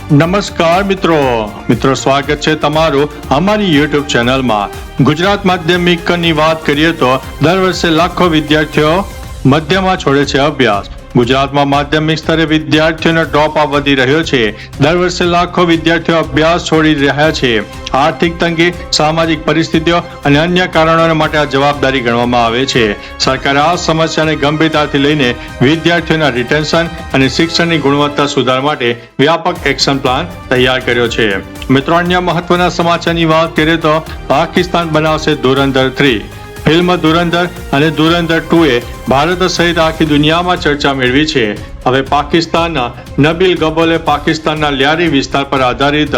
નમસ્કાર મિત્રો સ્વાગત છે તમારું અમારી યુટ્યુબ ચેનલમાં। ગુજરાત માધ્યમિકની વાત કરીએ તો દર વર્ષે લાખો વિદ્યાર્થીઓ મધ્યમાં છોડે છે અભ્યાસ। ગુજરાતમાં માધ્યમિક સ્તરે વિદ્યાર્થીઓનો ડ્રોપ આઉટ વધી રહ્યો છે। દર વર્ષે લાખો વિદ્યાર્થીઓ અભ્યાસ છોડી રહ્યા છે। આર્થિક તંગી, સામાજિક પરિસ્થિતિઓ અને અન્ય કારણોને માટે આ જવાબદારી ગણવામાં આવે છે। સરકારે આ સમસ્યાને ગંભીરતાથી લઈને વિદ્યાર્થીઓના રિટેન્શન અને શિક્ષણની ગુણવત્તા સુધારવા માટે વ્યાપક એક્શન પ્લાન તૈયાર કર્યો છે। મિત્રો, અન્ય મહત્વના સમાચારની વાત કરીએ તો પાકિસ્તાન બનાવશે ધુરંધર 3। ફિલ્મ ધુરંધર અને ધુરંધર 2એ ભારત સહિત આખી દુનિયામાં ચર્ચા મેળવી છે। હવે પાકિસ્તાનના નબીલ ગબોલે પાકિસ્તાનના લ્યારી વિસ્તાર પર આધારિત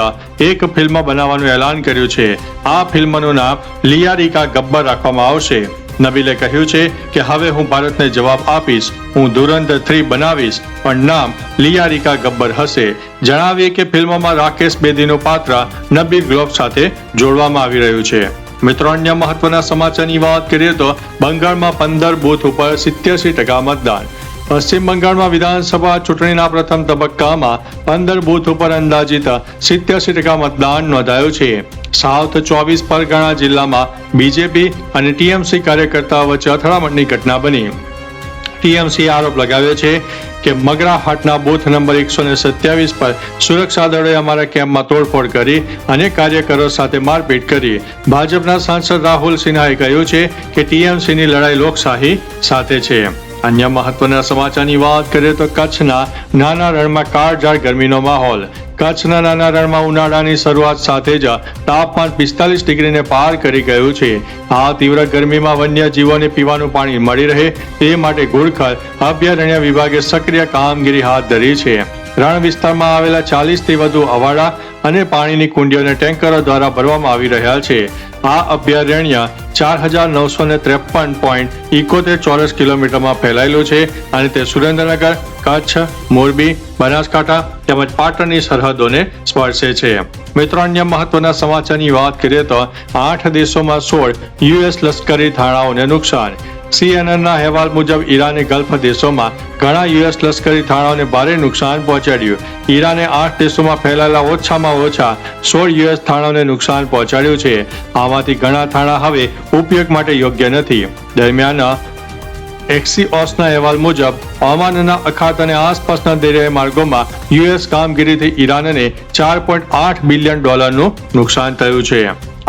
એક ફિલ્મ બનાવવાનું એલાન કર્યું છે। આ ફિલ્મનું નામ લિયારી કા ગબ્બર રાખવામાં આવશે। નબીલે કહ્યું છે કે હવે હું ભારતને જવાબ આપીશ, હું ધુરંધર 3 બનાવીશ, પણ નામ લિયારી કા ગબ્બર હશે। જણાવીએ કે ફિલ્મમાં રાકેશ બેદીનું પાત્ર નબીલ ગ્લોબ સાથે જોડવામાં આવી રહ્યું છે। મિત્રો, અન્ય મહત્વના સમાચારની વાત કરીએ તો બંગાળમાં 15 બૂથ ઉપર 87% મતદાન। પશ્ચિમ બંગાળમાં વિધાનસભા ચૂંટણીના પ્રથમ તબક્કામાં 15 બૂથ ઉપર અંદાજિત 87% મતદાન નોંધાયું છે। સાઉથ 24 પરગણા જિલ્લામાં બીજેપી અને ટીએમસી કાર્યકર્તાઓ વચ્ચે અથડામણની ઘટના બની। ટીએમસી આરોપ લગાવ્યો છે કે મગરાહાટના બૂથ નંબર 127 પર સુરક્ષા દળોએ અમારા કેમ્પમાં તોડફોડ કરી અને કાર્યકરો સાથે મારપીટ કરી। ભાજપના સાંસદ રાહુલ સિન્હાએ કહ્યું છે કે ટીએમસીની લડાઈ લોકશાહી સાથે છે। અન્ય મહત્વના સમાચારની વાત કરીએ તો કચ્છના નાના રણમાં કાળઝાળ ગરમીનો માહોલ। કચ્છના નાના રણમાં ઉનાળાની શરૂઆત સાથે જ તાપમાન 45 ડિગ્રીને પાર કરી ગયું છે। આ તીવ્ર ગરમીમાં વન્યજીવોને પીવાનું પાણી મળી રહે તે માટે ઘુડખર અભયારણ્ય વિભાગે સક્રિય કામગીરી હાથ ધરી છે। રણ વિસ્તારમાં આવેલા 40 થી વધુ અવાડા અને પાણીની કુંડીઓને ટેન્કરો દ્વારા ભરવામાં આવી રહ્યા છે। આ અભયારણ્ય 4973.71 ચોરસ કિલોમીટરમાં ફેલાયેલું છે અને તે સુરેન્દ્રનગર, કચ્છ, મોરબી, બનાસકાંઠા તેમજ પાટણની સરહદોને સ્પર્શે છે। મિત્રો, અન્ય મહત્વના સમાચારની વાત કરીએ તો 8 દેશોમાં 16 યુએસ લશ્કરી થાણાઓને નુકસાન। સીએનએનના અહેવાલ મુજબ ઈરાને ગલ્ફ દેશોમાં ઘણા યુએસ લશ્કરી થાણાઓને ભારે નુકસાન પહોંચાડ્યું। ઈરાને 8 દેશોમાં ફેલાયેલા ઓછામાં ઓછા 16 યુએસ થાણાઓને નુકસાન પહોંચાડ્યું છે। આમાંથી ઘણા થાણા હવે ઉપયોગ માટે યોગ્ય નથી। દરમિયાન એક્સિઓસના અહેવાલ મુજબ ઓમાનના અખાત અને આસપાસના દરિયાઈ માર્ગોમાં યુએસ કામગીરીથી ઈરાનને $4.8 બિલિયન નુકસાન થયું છે।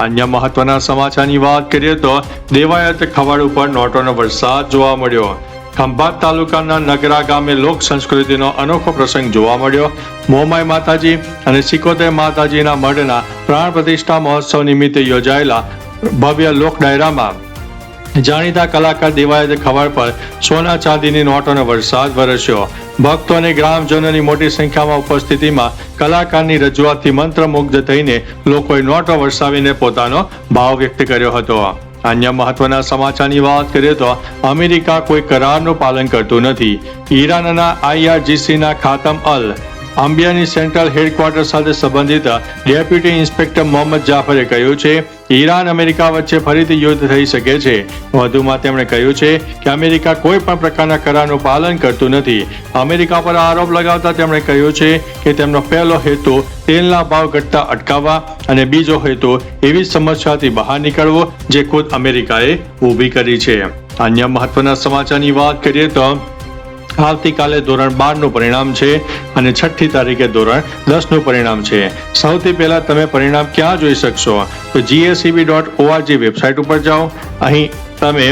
અન્ય મહત્વના સમાચારની વાત કરીએ તો દેવાયત ખવાડ ઉપર નોટોનો વરસાદ જોવા મળ્યો। ખંભાત તાલુકાના નગરા ગામે લોક સંસ્કૃતિનો અનોખો પ્રસંગ જોવા મળ્યો। મોમાઈ માતાજી અને સિકોતેર માતાજીના મઢના પ્રાણ પ્રતિષ્ઠા મહોત્સવ નિમિત્તે યોજાયેલા ભવ્ય લોક ડાયરામાં જાણીતા કલાકાર દેવાયત ખવાડ પર સોના ચાંદીની નોટોનો વરસાદ વરસ્યો। ભક્તો અને ગ્રામજનોની મોટી સંખ્યામાં ઉપસ્થિતિમાં કલાકારની રજૂઆતથી મંત્રમુગ્ધ થઈને લોકોએ નોટો વરસાવીને પોતાનો ભાવ વ્યક્ત કર્યો હતો। અન્ય મહત્વના સમાચારની વાત કરીએ તો અમેરિકા કોઈ કરારનું પાલન કરતું નથી। ઈરાનના IRGCના ખાતમ અલ અંબિયાની સેન્ટ્રલ હેડક્વાર્ટર સાથે સંબંધિત ડેપ્યુટી ઇન્સ્પેક્ટર મોહમ્મદ જાફરે કહ્યું છે ઈરાન અમેરિકા વચ્ચે ફરીથી યુદ્ધ થઈ શકે છે। વધુમાં તેમણે કહ્યું છે કે અમેરિકા કોઈ પણ પ્રકારના કરારનું પાલન કરતું નથી। અમેરિકા પર આરોપ લગાવતા તેમણે કહ્યું છે કે તેમનો પહેલો હેતુ તેલના ભાવ ઘટતા અટકાવવા અને બીજો હેતુ એવી સમસ્યાથી બહાર નીકળવો જે ખુદ અમેરિકાએ ઊભી કરી છે। અન્ય મહત્વના સમાચારની વાત કરીએ તો આવતીકાલે ધોરણ 12નું પરિણામ છે અને 6ઠી તારીખે ધોરણ 10નું પરિણામ છે। સૌથી પહેલા તમે પરિણામ ક્યાં જોઈ શકશો તો GSEB.org વેબસાઇટ ઉપર જાઓ। અહીં તમે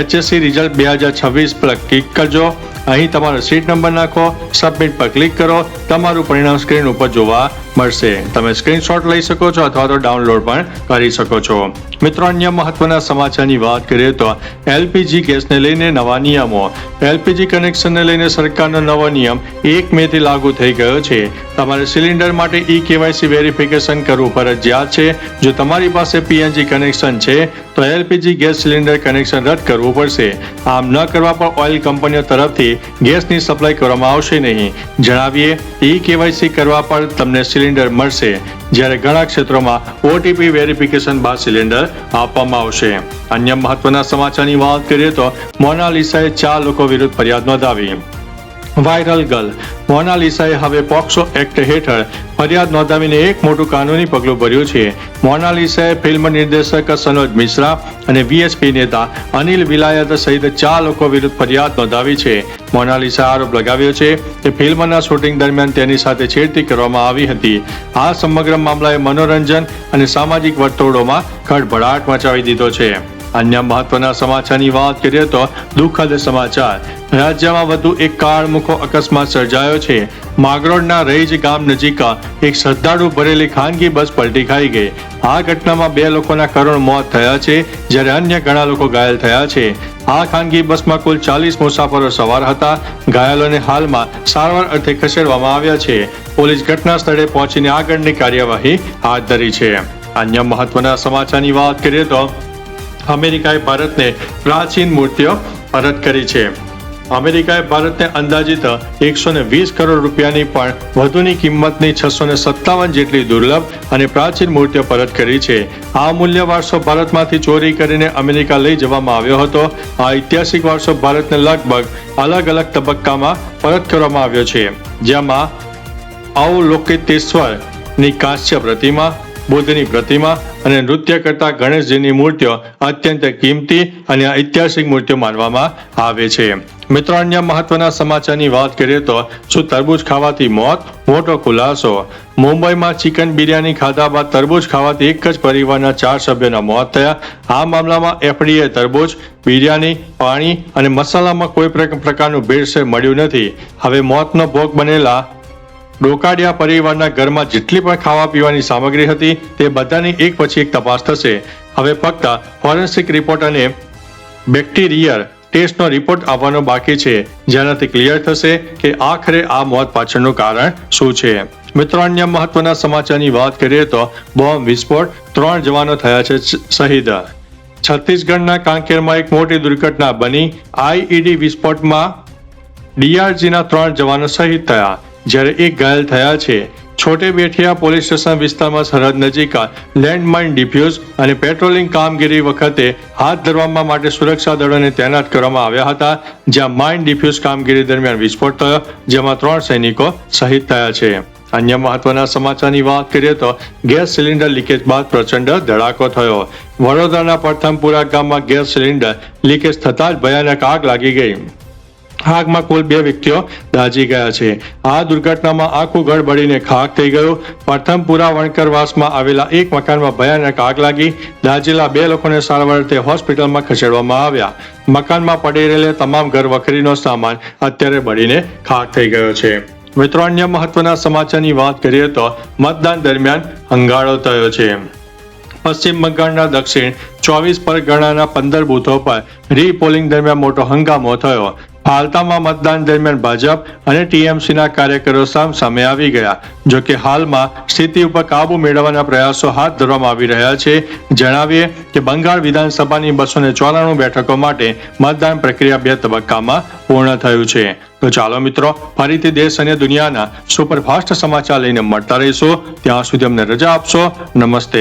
HSC રિઝલ્ટ 2026 પર ક્લિક કરજો। અહીં તમારો સીટ નંબર નાખો, સબમિટ પર ક્લિક કરો, તમારું પરિણામ સ્ક્રીન ઉપર જોવા મળશે। તમે સ્ક્રીનશોટ લઈ શકો છો અથવા તો ડાઉનલોડ પણ કરી શકો છો। મિત્રો, અન્ય મહત્વના સમાચારની વાત કરીએ તો LPG ગેસને લઈને નવા નિયમો। LPG કનેક્શનને લઈને સરકારનો નવો નિયમ 1 મે થી લાગુ થઈ ગયો છે। તમારે સિલિન્ડર માટે KYC વેરિફિકેશન કરવું ફરજિયાત છે। જો તમારી પાસે PNG કનેક્શન છે તો LPG ગેસ સિલિન્ડર કનેક્શન રદ કરવું પડશે। આમ ન કરવા પર ઓઇલ કંપનીઓ તરફથી ગેસની સપ્લાય કરવામાં આવશે નહીં। જણાવીએ KYC કરવા પર તમને સિલિન્ડર મળશે, જ્યારે ઘણા ક્ષેત્રોમાં OTP વેરિફિકેશન બાદ સિલિન્ડર આપવામાં આવશે। અન્ય મહત્વના સમાચારની વાત કરીએ તો મોનાલિસાએ 4 લોકો વિરુદ્ધ ફરિયાદ નોંધાવી। વાયરલ ગર્લ મોનાલિસાએ હવે પોક્સો એક્ટ હેઠળ ફરિયાદ નોંધાવીને એક મોટું કાનૂની પગલું ભર્યું છે. મોનાલિસાએ ફિલ્મ નિર્દેશક સનોજ મિશ્રા અને વીએસપી નેતા અનિલ વિલાયત સહિત 4 લોકો વિરુદ્ધ ફરિયાદ નોંધાવી છે. મોનાલિસાએ આરોપ લગાવ્યો છે કે ફિલ્મના શૂટિંગ દરમિયાન તેની સાથે છેડતી કરવામાં આવી હતી. આ સમગ્ર મામલાએ મનોરંજન અને સામાજિક વર્તુળોમાં ખળભળાટ મચાવી દીધો છે. અન્ય મહત્વના સમાચારની વાત કરીએ તો દુઃખદ સમાચાર. રાજ્યમાં વધુ એક કાળમુખો અકસ્માત સર્જાયો છે. માગરોળના રઈજ ગામ નજીક એક શ્રદ્ધાળુ ભરેલી ખાનગી બસ પલટી ખાઈ ગઈ. આ ઘટનામાં 2 લોકોના કરુણ મોત થયા છે, જ્યારે અન્ય ઘણા લોકો ઘાયલ થયા છે. આ ખાનગી બસમાં કુલ 40 મુસાફરો સવાર હતા. ઘાયલોને હાલમાં સારવાર અર્થે ખસેડવામાં આવ્યા છે. પોલીસ ઘટના સ્થળે પહોંચીને આગળની કાર્યવાહી હાથ ધરી છે. અન્ય મહત્વના સમાચારની વાત કરીએ તો અમેરિકાએ ભારતને પ્રાચીન મૂર્તિઓ પરત કરી છે. અમેરિકાએ ભારતને અંદાજિત 120 કરોડ રૂપિયાની પણ વધુની કિંમતની 657 જેટલી દુર્લભ અને પ્રાચીન મૂર્તિઓ પરત કરી છે. આ મૂલ્ય વારસો ભારતમાંથી ચોરી કરીને અમેરિકા લઈ જવામાં આવ્યો હતો. આ ઐતિહાસિક વારસો ભારતને લગભગ અલગ અલગ તબક્કામાં પરત કરવામાં આવ્યો છે, જેમાં અવલોકિતેશ્વરની કાંસ્ય પ્રતિમા, બુદ્ધની પ્રતિમા અને નૃત્ય કરતા ગણેશજીની મૂર્તિઓ અત્યંત કિંમતી અને ઐતિહાસિક મૂર્તિઓ માનવામાં આવે છે. મિત્રો, અન્ય મહત્વના સમાચારની વાત કરીએ તો શું તરબૂચ ખાવાથી મોત? મોટો ખુલાસો. મુંબઈમાં ચિકન બિરયાની ખાધા બાદ તરબૂચ ખાવાથી એક જ પરિવારના 4 સભ્યોના મોત થયા. આ મામલામાં એફડીએ તરબૂચ, બિરયાની, પાણી અને મસાલામાં કોઈ પ્રકારનું ભેળસેળ મળ્યું નથી. હવે મોતનો ભોગ બનેલા ડોકાડિયા પરિવારના ઘરમાં જેટલી પણ ખાવા પીવાની સામગ્રી હતી તે બધાની એક પછી એક તપાસ થશે. હવે ફક્ત ફોરેન્સિક રિપોર્ટ અને બેક્ટેરિયલ ટેસ્ટનો રિપોર્ટ આવવાનો બાકી છે, જેનાથી ક્લિયર થશે કે આખરે આ મોત પાછળનું કારણ શું છે. મિત્રો, અન્ય મહત્વના સમાચારની વાત કરીએ તો બોમ્બ વિસ્ફોટ, 3 જવાનો થયા છે શહીદ. છત્તીસગઢના કાંકેરમાં એક મોટી દુર્ઘટના બની. આઈઈડી વિસ્ફોટમાં ડીઆરજીના 3 જવાનો શહીદ થયા, જ્યારે એક ઘાયલ થયા છે. છોટે બેઠિયા પોલીસ સ્ટેશન વિસ્તારમાં સરહદ નજીક લેન્ડમાઇન ડિફ્યુઝ અને પેટ્રોલિંગ કામગીરી વખતે હાથ ધરવા માટે સુરક્ષા દળોને તૈનાત કરવામાં આવ્યા હતા, જ્યાં માઇન ડિફ્યુઝ કામગીરી દરમિયાન વિસ્ફોટ થયો, જેમાં 3 સૈનિકો શહીદ થયા છે. અન્ય મહત્વના સમાચારની વાત કરીએ તો ગેસ સિલિન્ડર લીકેજ બાદ પ્રચંડ ધડાકો થયો. વડોદરાના પ્રથમપુરા ગામમાં ગેસ સિલિન્ડર લીકેજ થતાં જ ભયાનક આગ લાગી ગઈ. આગમાં કુલ 2 વ્યક્તિઓ દાઝી ગયા છે. આ દુર્ઘટનામાં આખું ઘર બળીને ખાખ થઈ ગયું. પ્રથમપુરા વણકરવાસમાં આવેલા એક મકાનમાં ભયાનક આગ લાગી. દાઝેલા 2 લોકોને સારવાર અર્થે હોસ્પિટલમાં ખસેડવામાં આવ્યા. મકાનમાં પડી રહેલા તમામ ઘર વખરીનો સામાન અત્યારે બળીને ખાખ થઈ ગયો છે. મિત્રો, અન્ય મહત્વના સમાચારની વાત કરીએ તો મતદાન દરમિયાન હંગાળો થયો છે. પશ્ચિમ બંગાળના દક્ષિણ 24 પરગણાના 15 બૂથો પર રીપોલિંગ દરમિયાન મોટો હંગામો થયો. ફાલતામાં મતદાન દરમિયાન ભાજપ અને ટીએમસીના કાર્યકરો સામે આવી ગયા. જોકે હાલમાં સ્થિતિ ઉપર કાબુ મેળવવાના પ્રયાસો હાથ ધરવામાં આવી રહ્યા છે. જણાવીએ કે બંગાળ વિધાનસભાની 294 બેઠકો માટે મતદાન પ્રક્રિયા 2 તબક્કામાં પૂર્ણ થયું છે. તો ચાલો મિત્રો, ફરીથી દેશ અને દુનિયાના સુપરફાસ્ટ સમાચાર લઈને મળતા રહીશું. ત્યાં સુધી અમને રજા આપશો. નમસ્તે.